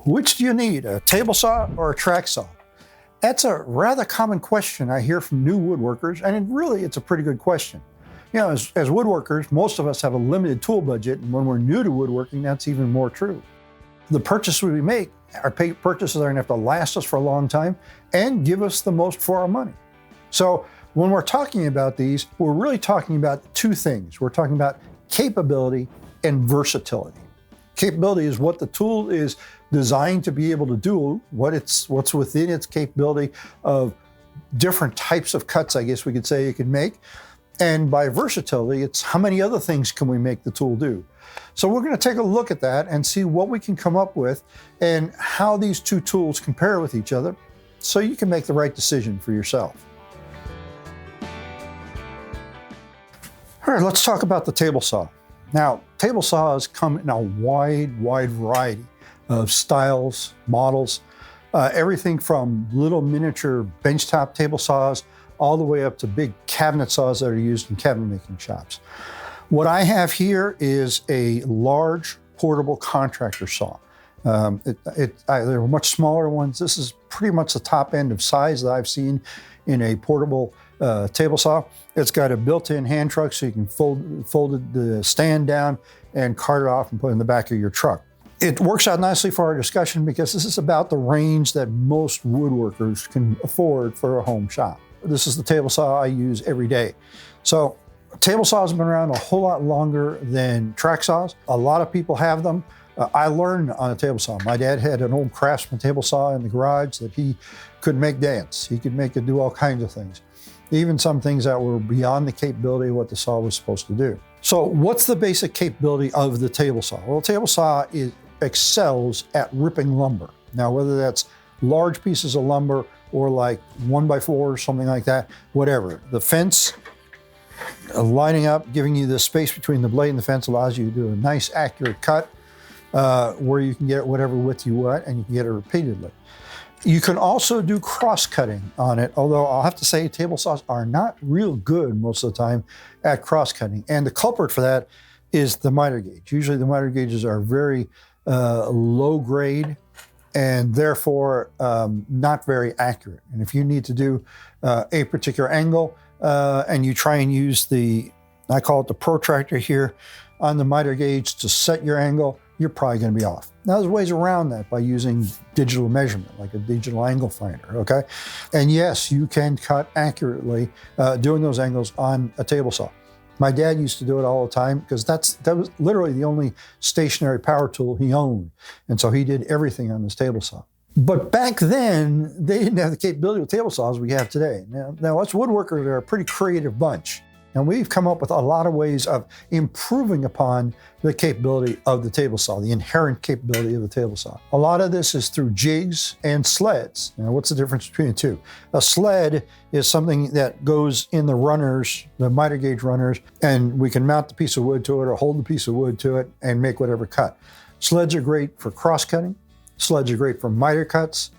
Which do you need, a table saw or a track saw? That's a rather common question I hear from new woodworkers, and it's a pretty good question. You know, as woodworkers, most of us have a limited tool budget, and when we're new to woodworking, that's even more true. The purchases we make, our purchases are gonna have to last us for a long time and give us the most for our money. So when we're talking about these, we're really talking about two things. We're talking about capability and versatility. Capability is what the tool is designed to be able to do, what's within its capability of different types of cuts, I guess we could say it can make. And by versatility, it's how many other things can we make the tool do. So we're going to take a look at that and see what we can come up with and how these two tools compare with each other so you can make the right decision for yourself. All right, let's talk about the table saw. Now, table saws come in a wide variety of styles, models, everything from little miniature benchtop table saws all the way up to big cabinet saws that are used in cabinet making shops. What I have here is a large portable contractor saw. There are much smaller ones. This is pretty much the top end of size that I've seen in a portable table saw. It's got a built-in hand truck so you can fold the stand down and cart it off and put it in the back of your truck. It works out nicely for our discussion because this is about the range that most woodworkers can afford for a home shop. This is the table saw I use every day. So table saws have been around a whole lot longer than track saws. A lot of people have them. I learned on a table saw. My dad had an old Craftsman table saw in the garage that he could make dance. He could make it do all kinds of things, even some things that were beyond the capability of what the saw was supposed to do. So what's the basic capability of the table saw? Well, the table saw excels at ripping lumber. Now, whether that's large pieces of lumber or like 1x4 or something like that, whatever. The fence lining up, giving you the space between the blade and the fence allows you to do a nice accurate cut where you can get whatever width you want and you can get it repeatedly. You can also do cross-cutting on it, although I'll have to say table saws are not real good most of the time at cross-cutting. And the culprit for that is the miter gauge. Usually the miter gauges are very low grade and therefore not very accurate. And if you need to do a particular angle and you try and use I call it the protractor here, on the miter gauge to set your angle, you're probably going to be off. Now, there's ways around that by using digital measurement, like a digital angle finder, okay? And yes, you can cut accurately doing those angles on a table saw. My dad used to do it all the time because that was literally the only stationary power tool he owned. And so he did everything on this table saw. But back then, they didn't have the capability of table saws we have today. Now us woodworkers are a pretty creative bunch. And we've come up with a lot of ways of improving upon the capability of the table saw, the inherent capability of the table saw. A lot of this is through jigs and sleds. Now, what's the difference between the two? A sled is something that goes in the runners, the miter gauge runners, and we can mount the piece of wood to it or hold the piece of wood to it and make whatever cut. Sleds are great for cross-cutting. Sleds are great for miter cuts.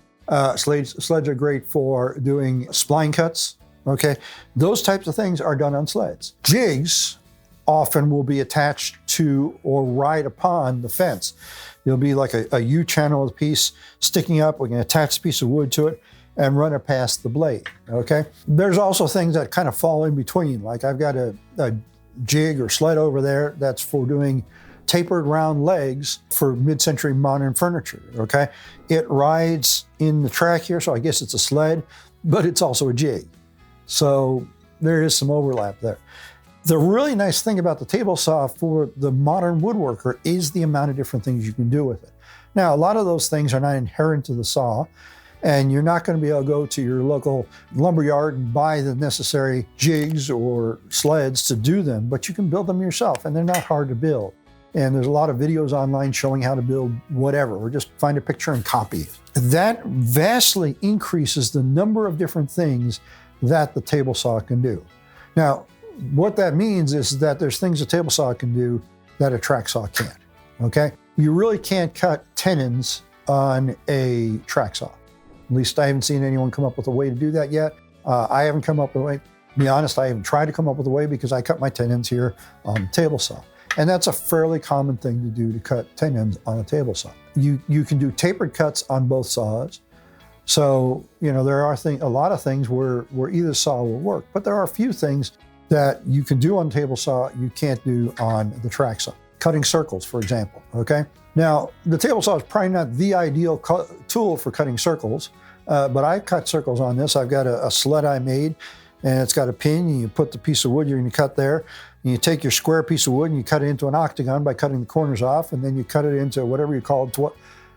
Sleds are great for doing spline cuts. Okay, those types of things are done on sleds. Jigs often will be attached to or ride upon the fence. There'll be like a U-channel piece sticking up. We can attach a piece of wood to it and run it past the blade, okay? There's also things that kind of fall in between. Like I've got a jig or sled over there that's for doing tapered round legs for mid-century modern furniture, okay? It rides in the track here, so I guess it's a sled, but it's also a jig. So there is some overlap there. The really nice thing about the table saw for the modern woodworker is the amount of different things you can do with it. Now, a lot of those things are not inherent to the saw, and you're not going to be able to go to your local lumberyard and buy the necessary jigs or sleds to do them, but you can build them yourself, and they're not hard to build. And there's a lot of videos online showing how to build whatever, or just find a picture and copy it. That vastly increases the number of different things that the table saw can do. Now, what that means is that there's things a table saw can do that a track saw can't, okay? You really can't cut tenons on a track saw. At least I haven't seen anyone come up with a way to do that yet. I haven't come up with a way. To be honest, I haven't tried to come up with a way because I cut my tenons here on the table saw. And that's a fairly common thing to do to cut tendons on a table saw. You can do tapered cuts on both saws. So, there are a lot of things where either saw will work, but there are a few things that you can do on table saw you can't do on the track saw. Cutting circles, for example, okay? Now, the table saw is probably not the ideal tool for cutting circles, but I cut circles on this. I've got a sled I made, and it's got a pin, and you put the piece of wood you're going to cut there, and you take your square piece of wood and you cut it into an octagon by cutting the corners off, and then you cut it into whatever you call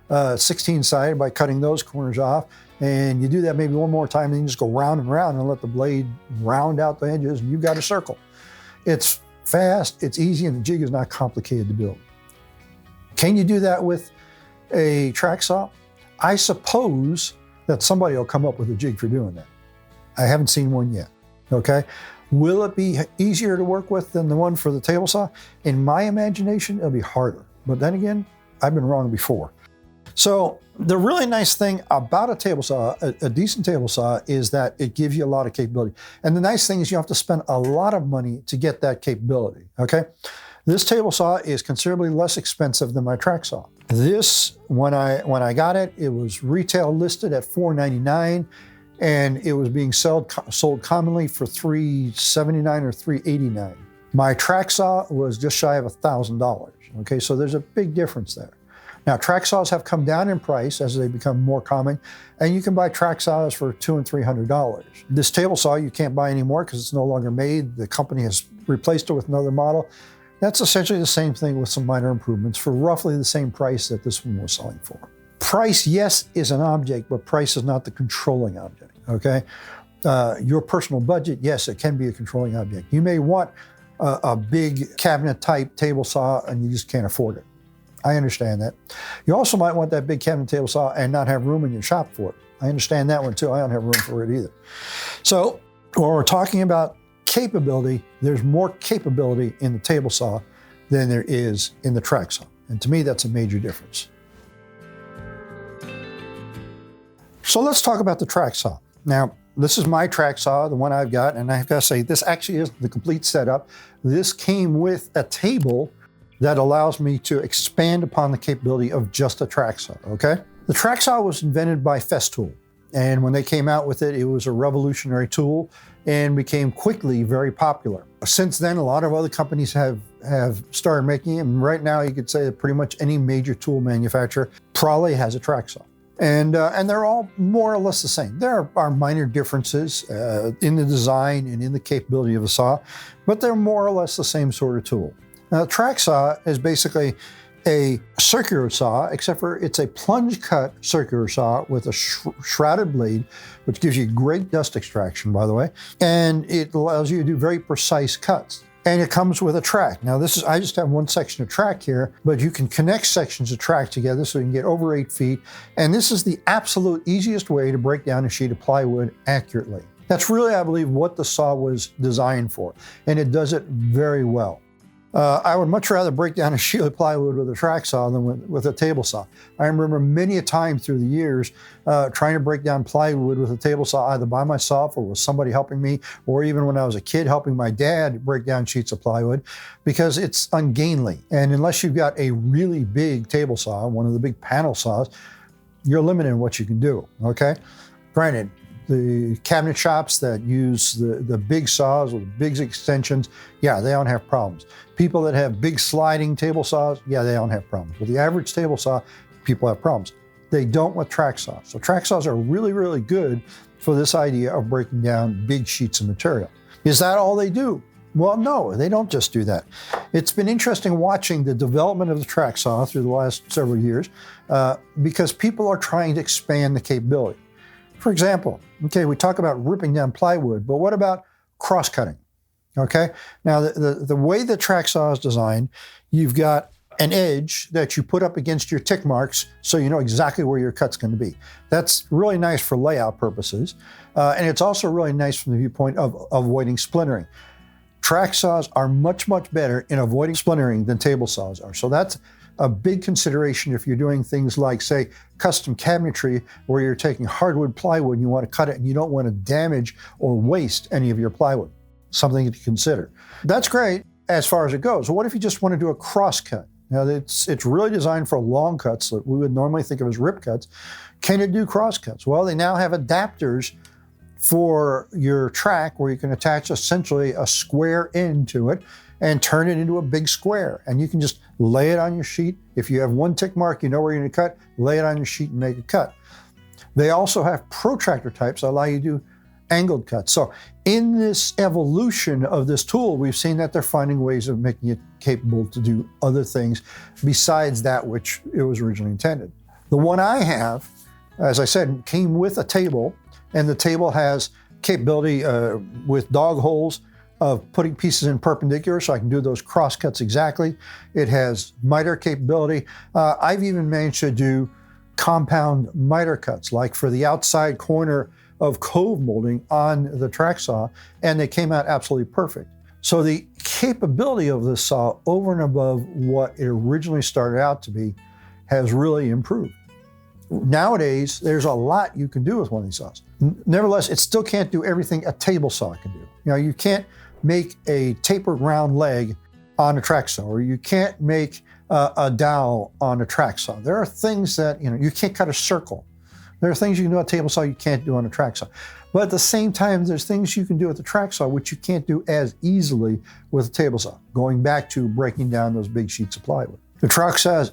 16-sided by cutting those corners off. And you do that maybe one more time, and then you just go round and round and let the blade round out the edges, and you've got a circle. It's fast, it's easy, and the jig is not complicated to build. Can you do that with a track saw? I suppose that somebody will come up with a jig for doing that. I haven't seen one yet, okay? Will it be easier to work with than the one for the table saw? In my imagination, it'll be harder. But then again, I've been wrong before. So the really nice thing about a table saw, a decent table saw, is that it gives you a lot of capability. And the nice thing is you have to spend a lot of money to get that capability, okay? This table saw is considerably less expensive than my track saw. This, when I got it, it was retail listed at $499, and it was being sold commonly for $379 or $389. My track saw was just shy of $1,000, okay? So there's a big difference there. Now, track saws have come down in price as they become more common, and you can buy track saws for $200 and $300. This table saw you can't buy anymore because it's no longer made. The company has replaced it with another model. That's essentially the same thing with some minor improvements for roughly the same price that this one was selling for. Price, yes, is an object, but price is not the controlling object, okay? Your personal budget, yes, it can be a controlling object. You may want a big cabinet-type table saw, and you just can't afford it. I understand that. You also might want that big cabinet table saw and not have room in your shop for it. I understand that one too. I don't have room for it either. So when we're talking about capability, there's more capability in the table saw than there is in the track saw. And to me, that's a major difference. So let's talk about the track saw. Now, this is my track saw, the one I've got, and I've got to say, this actually is the complete setup. This came with a table that allows me to expand upon the capability of just a track saw, okay? The track saw was invented by Festool, and when they came out with it, it was a revolutionary tool and became quickly very popular. Since then, a lot of other companies have started making it, and right now you could say that pretty much any major tool manufacturer probably has a track saw. And they're all more or less the same. There are minor differences in the design and in the capability of a saw, but they're more or less the same sort of tool. Now, the track saw is basically a circular saw, except for it's a plunge cut circular saw with a shrouded blade, which gives you great dust extraction, by the way, and it allows you to do very precise cuts. And it comes with a track. Now I just have one section of track here, but you can connect sections of track together so you can get over 8 feet. And this is the absolute easiest way to break down a sheet of plywood accurately. That's really, I believe, what the saw was designed for, and it does it very well. I would much rather break down a sheet of plywood with a track saw than with a table saw. I remember many a time through the years trying to break down plywood with a table saw, either by myself or with somebody helping me, or even when I was a kid helping my dad break down sheets of plywood, because it's ungainly. And unless you've got a really big table saw, one of the big panel saws, you're limited in what you can do, okay? Granted, the cabinet shops that use the big saws with big extensions, yeah, they don't have problems. People that have big sliding table saws, yeah, they don't have problems. With the average table saw, people have problems. They don't with track saws. So track saws are really, really good for this idea of breaking down big sheets of material. Is that all they do? Well, no, they don't just do that. It's been interesting watching the development of the track saw through the last several years because people are trying to expand the capability. For example, okay, we talk about ripping down plywood, but what about cross-cutting? Okay, now the way the track saw is designed, you've got an edge that you put up against your tick marks so you know exactly where your cut's going to be. That's really nice for layout purposes, and it's also really nice from the viewpoint of avoiding splintering. Track saws are much, much better in avoiding splintering than table saws are. So that's a big consideration if you're doing things like, say, custom cabinetry, where you're taking hardwood plywood and you want to cut it and you don't want to damage or waste any of your plywood. Something to consider. That's great. as far as it goes. What if you just want to do a cross cut? Now, it's really designed for long cuts that we would normally think of as rip cuts. Can it do cross cuts? Well, they now have adapters for your track where you can attach essentially a square end to it and turn it into a big square. And you can just lay it on your sheet. If you have one tick mark, you know where you're going to cut, lay it on your sheet and make a cut. They also have protractor types that allow you to do angled cuts. So in this evolution of this tool, we've seen that they're finding ways of making it capable to do other things besides that which it was originally intended. The one I have, as I said, came with a table, and the table has capability with dog holes of putting pieces in perpendicular, so I can do those cross cuts exactly. It has miter capability. I've even managed to do compound miter cuts, like for the outside corner of cove molding on the track saw, and they came out absolutely perfect. So the capability of this saw over and above what it originally started out to be has really improved. Nowadays, there's a lot you can do with one of these saws. Nevertheless, it still can't do everything a table saw can do. You know, you can't make a tapered round leg on a track saw, or you can't make a dowel on a track saw. There are things that, you can't cut a circle. There are things you can do on a table saw you can't do on a track saw. But at the same time, there's things you can do with the track saw which you can't do as easily with a table saw, going back to breaking down those big sheets of plywood. The track saw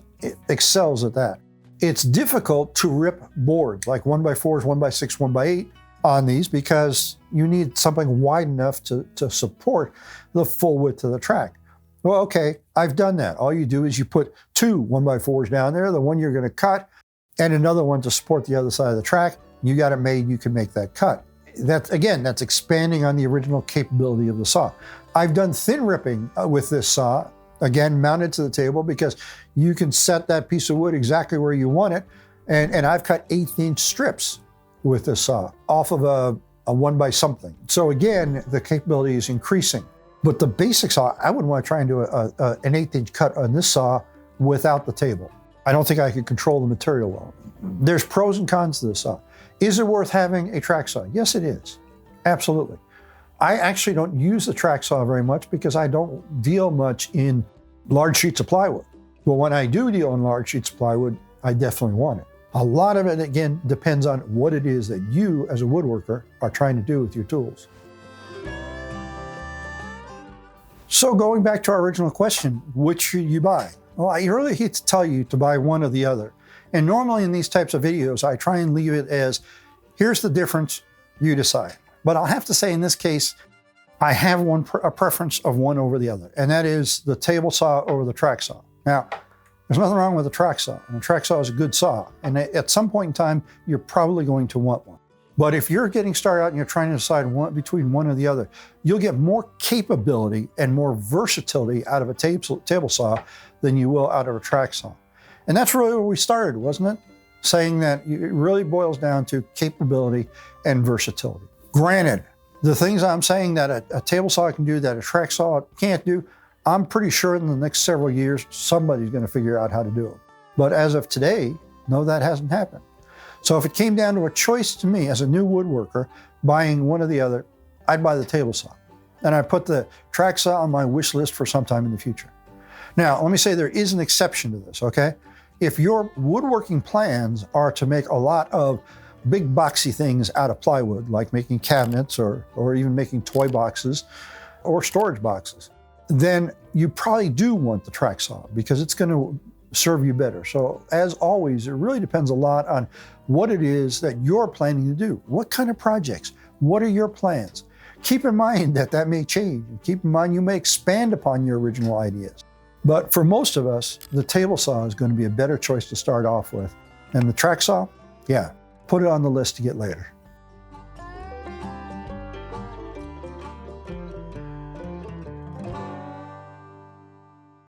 excels at that. It's difficult to rip boards like 1x4s, 1x6, 1x8 on these because you need something wide enough to support the full width of the track. Well, okay, I've done that. All you do is you put two 1x4s down there, the one you're going to cut, and another one to support the other side of the track. You got it made, you can make that cut. That's expanding on the original capability of the saw. I've done thin ripping with this saw, again, mounted to the table, because you can set that piece of wood exactly where you want it. And I've cut 1/8-inch strips with this saw off of a 1 by something. So again, the capability is increasing. But the basic saw, I wouldn't want to try and do an 1/8-inch cut on this saw without the table. I don't think I could control the material well. There's pros and cons to this saw. Is it worth having a track saw? Yes, it is. Absolutely. I actually don't use the track saw very much because I don't deal much in large sheets of plywood. But when I do deal in large sheets of plywood, I definitely want it. A lot of it, again, depends on what it is that you, as a woodworker, are trying to do with your tools. So going back to our original question, which should you buy? Well, I really hate to tell you to buy one or the other. And normally in these types of videos, I try and leave it as, here's the difference, you decide. But I'll have to say in this case, I have a preference of one over the other, and that is the table saw over the track saw. Now, there's nothing wrong with a track saw, and a track saw is a good saw. And at some point in time, you're probably going to want one. But if you're getting started out and you're trying to decide between one or the other, you'll get more capability and more versatility out of a table saw than you will out of a track saw. And that's really where we started, wasn't it? Saying that it really boils down to capability and versatility. Granted, the things I'm saying that a table saw can do that a track saw can't do, I'm pretty sure in the next several years, somebody's going to figure out how to do them. But as of today, no, that hasn't happened. So if it came down to a choice to me as a new woodworker, buying one or the other, I'd buy the table saw. And I put the track saw on my wish list for some time in the future. Now, let me say there is an exception to this, okay? If your woodworking plans are to make a lot of big boxy things out of plywood, like making cabinets or even making toy boxes or storage boxes, then you probably do want the track saw because it's going to serve you better. So as always, it really depends a lot on what it is that you're planning to do. What kind of projects? What are your plans? Keep in mind that may change. And keep in mind you may expand upon your original ideas. But for most of us, the table saw is going to be a better choice to start off with. And the track saw, yeah, put it on the list to get later.